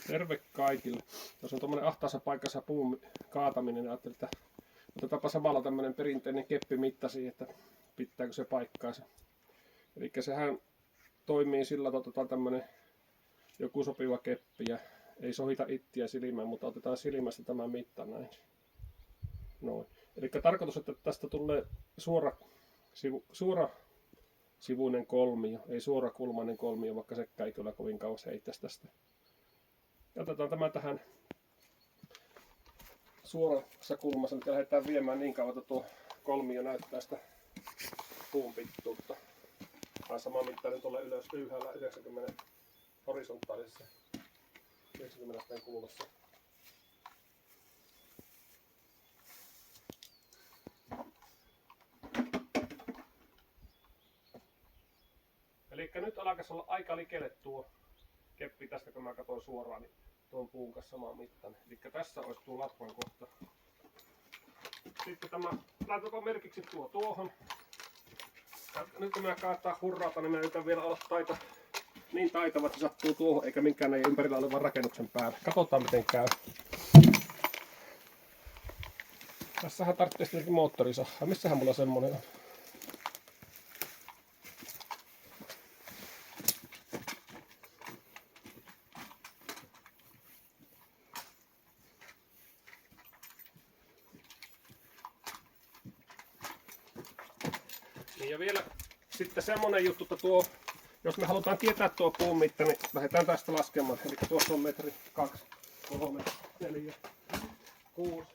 Terve kaikille. Jos on tuommoinen ahtaassa paikassa puun kaataminen, niin ajattelin, että otetaanpa samalla tämmöinen perinteinen keppimitta siihen, että pitääkö se paikkaansa. Eli sehän toimii sillä, että otetaan tämmöinen joku sopiva keppi ja ei sohita ittiä silmään, mutta otetaan silmästä tämä mitta näin. Noin. Eli tarkoitus, että tästä tulee suora sivuinen kolmio, ei suorakulmainen kolmio, vaikka sekään ei kyllä kovin kauas heittäisi tästä. Ja otetaan tämä tähän suorassa kulmassa, nyt lähdetään viemään niin kauan, että tuo kolmio näyttää sitä puun pituutta. Tai sama mittainen tuolle ylhäällä 90 horisontaalisessa 90 asteen kulmassa. Eli nyt alkaisi olla aika likelle tuo keppi tästä, kun mä katson suoraan, niin tuon puun kanssa saman mittainen. Eli tässä olisi tuo latvan kohta. Sitten tämä, laitako merkiksi tuohon. Ja nyt kun mä kaataa hurraata, niin mä yritän vielä olla niin taitava, että se sattuu tuohon, eikä minkään ei ympärillä olevan rakennuksen päälle. Katsotaan miten käy. Tässähän tarvitsee tietenkin moottorisahaa. Missähän mulla semmonen on? Ja vielä sitten semmonen juttu, että jos me halutaan tietää tuo puun mitta, niin lähdetään tästä laskemaan. Eli tuossa on metri, 2, 3, 4, 6,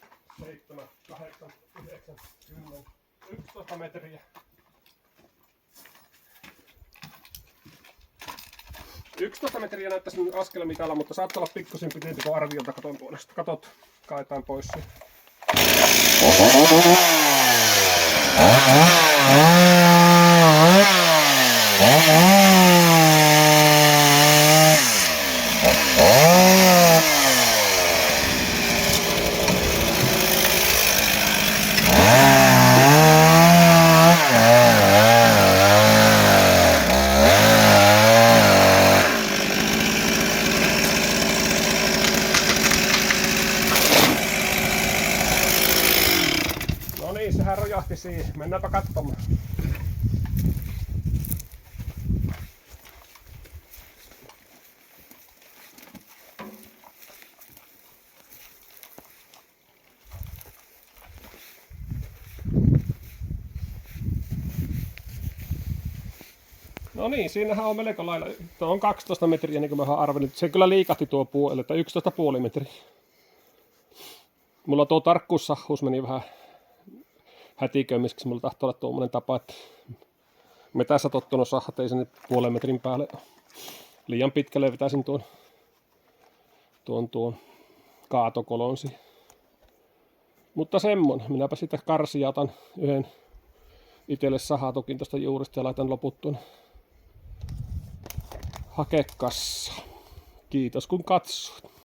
7, 8, 9, 10, 11 metriä. 11 metriä näyttäisi askelmitalla, mutta saattaa olla pikkusen pitempi kuin arviolta katon puolesta. Katot, kaetaan pois siitä. No niin, sehän rojahti siihen. Mennäänpä katsomaan. No niin, siinähän on melko lailla. Tuo on 12 metriä, niin kuin mä oon arvellut. Se kyllä liikahti tuo puu, eli 11,5 metriä. Mulla tuo tarkkuussahus meni vähän hätiköimiseksi. Mulla tahtoo olla tuommoinen tapa, että metässä tottunut sahat ei sen puolen metrin päälle. Liian pitkälle vetäisin tuon kaatokolonsi. Mutta semmonen. Minäpä sitten karsia otan yhden itselle sahatukin tuosta juuresta ja laitan loput tuonne hakekassaan. Kiitos kun katsoit.